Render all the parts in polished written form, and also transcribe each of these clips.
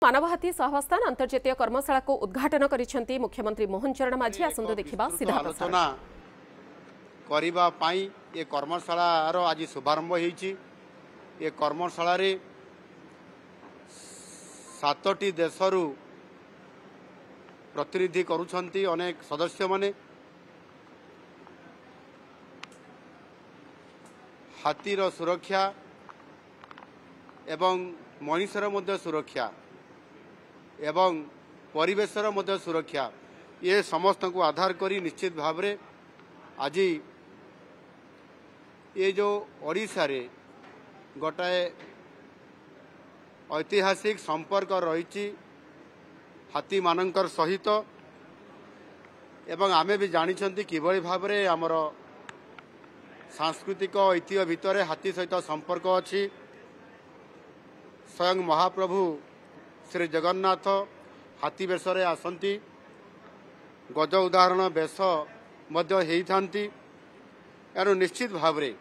मानवहाती सहवस्थान अंतर्जातीय कर्मशाला को उद्घाटन करिसेंती मुख्यमंत्री मोहन चरण माझी आसंद देखिबा सीधा आलोचना करिबा पाई ये कर्मशाला रो आज शुभारंभ होईची। ये कर्मशाला रे 7टी देशरू प्रतिनिधि करुछंती अनेक सदस्य माने। हाथीर सुरक्षा एवं मनुष्यर मध्य सुरक्षा एवं परिवेशर मध्य सुरक्षा ये समस्त को आधार करी निश्चित भाव रे आज ये जो ओडिशा रे गोटाए ऐतिहासिक संपर्क रही हाथी मानकर सहित एवं आमे भी जानिछंती किभଳି भाव रे हमर सांस्कृतिक ऐतिह्य भितर हाथी सहित संपर्क अछि। स्वयं महाप्रभु श्री जगन्नाथ हाथी बेशरे आसंती, गज उदाहरण बेश मध्य हेइथांती। एनु निश्चित भाव रे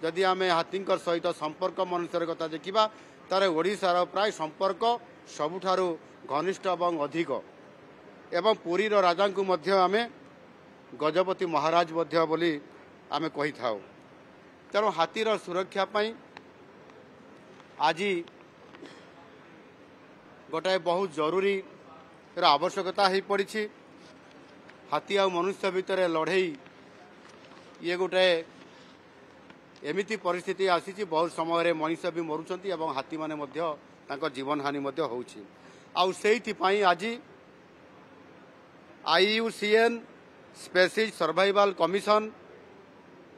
जदि आमे हाथींकर सहित संपर्क मनुष्यर कथा देखिबा तारे ओडिशार प्राय संपर्क सबुठारु घनिष्ठ एवं अधिक एवं पुरीर राजा को मध्य आमे गजपति महाराज मध्य बोली आमे कहि थाउ। तेणु हाथीर सुरक्षा पाई आज गोटाए बहुत जरूरी आवश्यकता हो पड़ी। हाथी आ मनुष्य भितर लड़ई ये गोटाए एमिति परिस्थिति आसी बहुत समय मनुष्य भी मरुचंती एवं हाथी माने मध्य तांको जीवन हानि मध्य होउछि। आउ सेइथि पई आज IUCN species survival commission,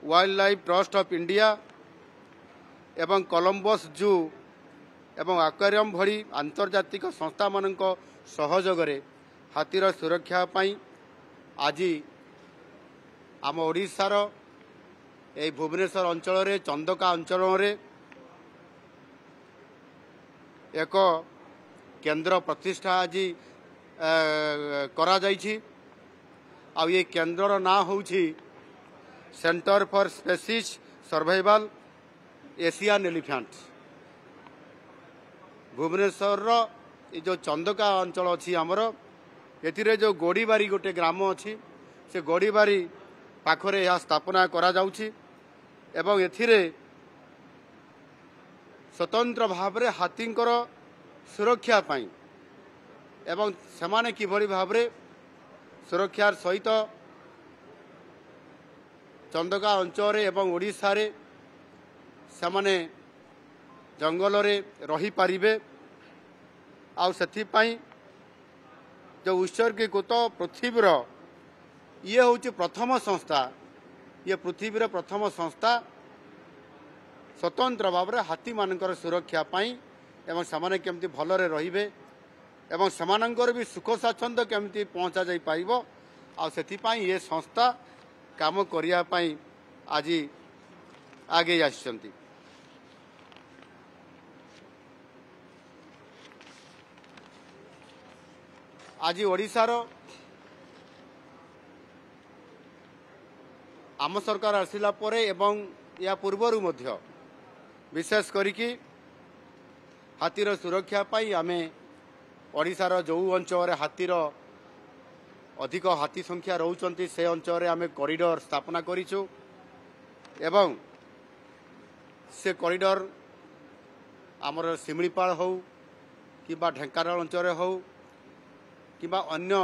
wild life trust of India एवं कोलंबस जू एवं एक्वेरियम भली आंतर्जातिक संस्था मानक सहयोग रे हाथीर सुरक्षा पाई आज आम ओडिशार ए भुवनेश्वर अंचल रे चंदका अंचल रे एक केंद्र प्रतिष्ठा आज करा जाइछि। आ ये केंद्र ना होउछि centre for species survival Asian elephant. Bhubaneswar ये जो चंदका अंचल अच्छी आमर एथिरे जो गोड़ीबारी गोटे ग्राम अच्छी से गोड़ीबारी पाखरे यह स्थापना करा जाउछि एवं एथिरे स्वतंत्र भाव रे हाथींकर सुरक्षा पाई एवं सेमाने किभଳି भावरे सुरक्षार सहित चंदका अंचल एवं ओडिशा रे सेमाने जंगल रे रही पारिबे। आउ सेथि पई जो उत्सर्गीकृत पृथ्वीर ये होची प्रथम संस्था, ये पृथ्वीर प्रथम संस्था स्वतंत्र भाव रे हाथी मानकर सुरक्षा पाई एवं सेमाने केमती भलरे रहिबे एवं सेमानंकर भी सुख स्वाच्छंद केमती पहुंचा जाई पाइबो। आ सेथि पई ये संस्था काम करिया पई आज आगे आछंती। आज ओडिशार आम सरकार आसिला परे एवं या पूर्वरु मध्य विशेष करिकी हाथीर सुरक्षा पाई आमे ओडिशार जो अंचल हाथीर अधिक हाथी संख्या रहउचंती से अंचल आमे कॉरिडोर स्थापना करिछु एवं से कॉरिडोर आमर सिमलीपाल हो कि ढेंकानाल अंचल हो कि अन्य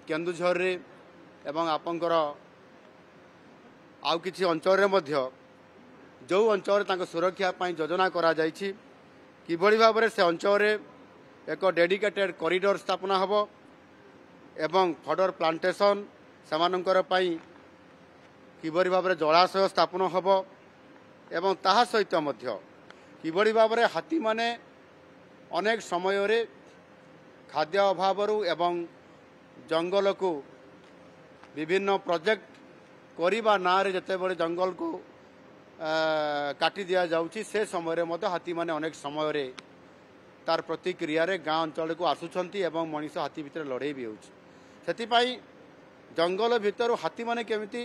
केन्दुझर रे एवं आपंकर आउ किछि अंचल रे मध्य जो अंचल तांको सुरक्षा पाई योजना करा जाइछि किभଳି भाव से अंचल रे एक डेडिकेटेड कॉरिडोर स्थापना हबो एवं फडर प्लांटेशन सेमानंकर पाई किभଳି भाव जलाशय स्थापन हबो एवं ताहा सहित मध्य किभଳି भाव हाथी माने अनेक समय रे खाद्य अभावरू एवं जंगल को विभिन्न प्रोजेक्ट करिबा ना रे जते बड़े जंगल को काटी दिया जाउची से समय रे मध्य हाथी माने अनेक समय रे तार प्रतिक्रिया रे गाँ अंचल को आसुछंती एवं मनुष्य हाथी भितर लड़ाई भी होउची। सेति पाई जंगल भितर हाथी माने केमिति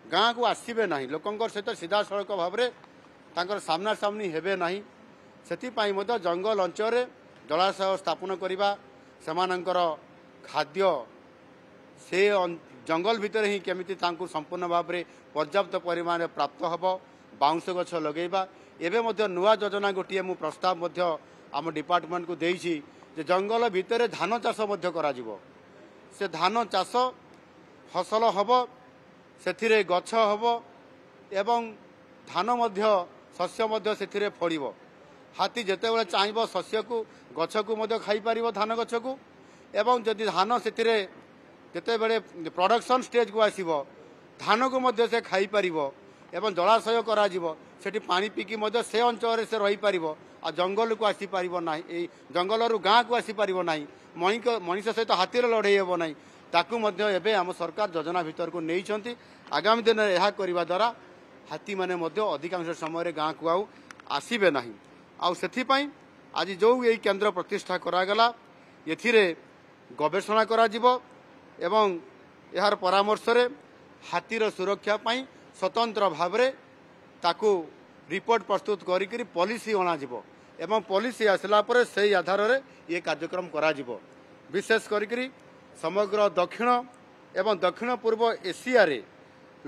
गाँ को आसीबे नाही, लोकंकर सहित सीधा सड़क भाव रे तांकर सामना सामनी हेबे नाही, ସେଥିପାଇଁ ମଧ୍ୟ ଜଙ୍ଗଲ ଅଞ୍ଚଳରେ ଜଳାଶୟ ସ୍ଥାପନ କରିବା ସେମାନଙ୍କର ଖାଦ୍ୟ ସେ ଜଙ୍ଗଲ ଭିତରେ ହିଁ କେମିତି ତାଙ୍କୁ ସମ୍ପୂର୍ଣ୍ଣ ଭାବରେ ପର୍ଯ୍ୟାପ୍ତ ପରିମାଣରେ ପ୍ରାପ୍ତ ହେବ ବାଉଁଶ ଗଛ ଲଗାଇବା। ଏବେ ମଧ୍ୟ ନୂଆ ଯୋଜନା ଗୋଟିଏ ମୁଁ ପ୍ରସ୍ତାବ ମଧ୍ୟ ଆମ ଡିପାର୍ଟମେଣ୍ଟକୁ ଦେଇଛି ଯେ ଜଙ୍ଗଲ ଭିତରେ ଧାନ ଚାଷ ମଧ୍ୟ କରାଯିବ। ସେ ଧାନ ଚାଷ ଫସଲ ହେବ, ସେଥିରେ ଗଛ ହେବ ଏବଂ ଧାନ ମଧ୍ୟ ଶସ୍ୟ ମଧ୍ୟ ସେଥିରେ ଫଳିବ। ହାତୀ ଯେତେବେଳେ ଚାହିଁବ ଶସ୍ୟକୁ ଗଛକୁ ମଧ୍ୟ ଖାଇପାରିବ ଧାନ ଗଛକୁ ଏବଂ ଯଦି ଧାନ ସେଥିରେ ଯେତେବେଳେ ପ୍ରଡକ୍ସନ୍ ଷ୍ଟେଜକୁ ଆସିବ ଧାନକୁ ମଧ୍ୟ ସେ ଖାଇପାରିବ ଏବଂ ଜଳାଶୟ କରାଯିବ। ସେଠି ପାଣି ପିଇକି ମଧ୍ୟ ସେ ଅଞ୍ଚଳରେ ସେ ରହିପାରିବ ଆଉ ଜଙ୍ଗଲକୁ ଆସିପାରିବ ନାହିଁ, ଏଇ ଜଙ୍ଗଲରୁ ଗାଁକୁ ଆସିପାରିବ ନାହିଁ, ମଣିଷ ସହିତ ହାତୀର ଲଢ଼େଇ ହେବ ନାହିଁ। ତାକୁ ମଧ୍ୟ ଏବେ ଆମ ସରକାର ଯୋଜନା ଭିତରକୁ ନେଇଛନ୍ତି। ଆଗାମୀ ଦିନରେ ଏହା କରିବା ଦ୍ୱାରା ହାତୀମାନେ ମଧ୍ୟ ଅଧିକାଂଶ ସମୟରେ ଗାଁକୁ ଆଉ ଆସିବେ ନାହିଁ। ଆଉ ସେଥିପାଇଁ ଆଜି ଯେଉଁ ଏହି କେନ୍ଦ୍ର ପ୍ରତିଷ୍ଠା କରାଗଲା ଏଥିରେ ଗବେଷଣା କରାଯିବ ଏବଂ ଏହାର ପରାମର୍ଶରେ ହାତୀର ସୁରକ୍ଷା ପାଇଁ ସ୍ୱତନ୍ତ୍ର ଭାବରେ ତାକୁ ରିପୋର୍ଟ ପ୍ରସ୍ତୁତ କରିକି ପଲିସି ଅଣାଯିବ ଏବଂ ପଲିସି ଆସିଲା ପରେ ସେହି ଆଧାରରେ ଏ କାର୍ଯ୍ୟକ୍ରମ କରାଯିବ। ବିଶେଷ କରିକି ସମଗ୍ର ଦକ୍ଷିଣ ଏବଂ ଦକ୍ଷିଣ ପୂର୍ବ ଏସିଆରେ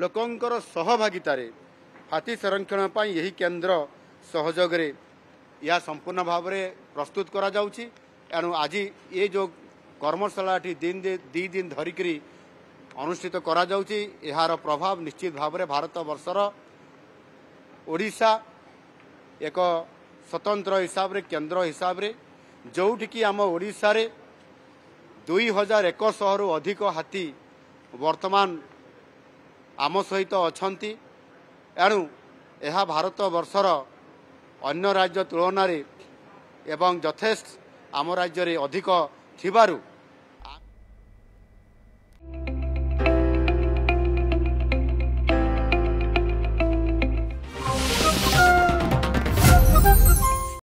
ଲୋକଙ୍କର ସହଭାଗିତାରେ ହାତୀ ସଂରକ୍ଷଣ ପାଇଁ ଏହି କେନ୍ଦ୍ର ସହଯୋଗରେ ଏହା ସମ୍ପୂର୍ଣ୍ଣ ଭାବରେ ପ୍ରସ୍ତୁତ କରାଯାଉଛି। ଏଣୁ ଆଜି ଏ ଯେଉଁ କର୍ମଶାଳାଟି ଦୁଇ ଦିନ ଧରିକି ଅନୁଷ୍ଠିତ କରାଯାଉଛି ଏହାର ପ୍ରଭାବ ନିଶ୍ଚିତ ଭାବରେ ଭାରତ ବର୍ଷର ଓଡ଼ିଶା ଏକ ସ୍ୱତନ୍ତ୍ର ହିସାବରେ କେନ୍ଦ୍ର ହିସାବରେ ଯେଉଁଠିକି ଆମ ଓଡ଼ିଶାରେ 2100ରୁ ଅଧିକ ହାତୀ ବର୍ତ୍ତମାନ ଆମ ସହିତ ଅଛନ୍ତି। ଏଣୁ ଏହା ଭାରତ ବର୍ଷର ଅନ୍ୟ ରାଜ୍ୟ ତୁଳନାରେ ଏବଂ ଯଥେଷ୍ଟ ଆମ ରାଜ୍ୟରେ ଅଧିକ ଥିବାରୁ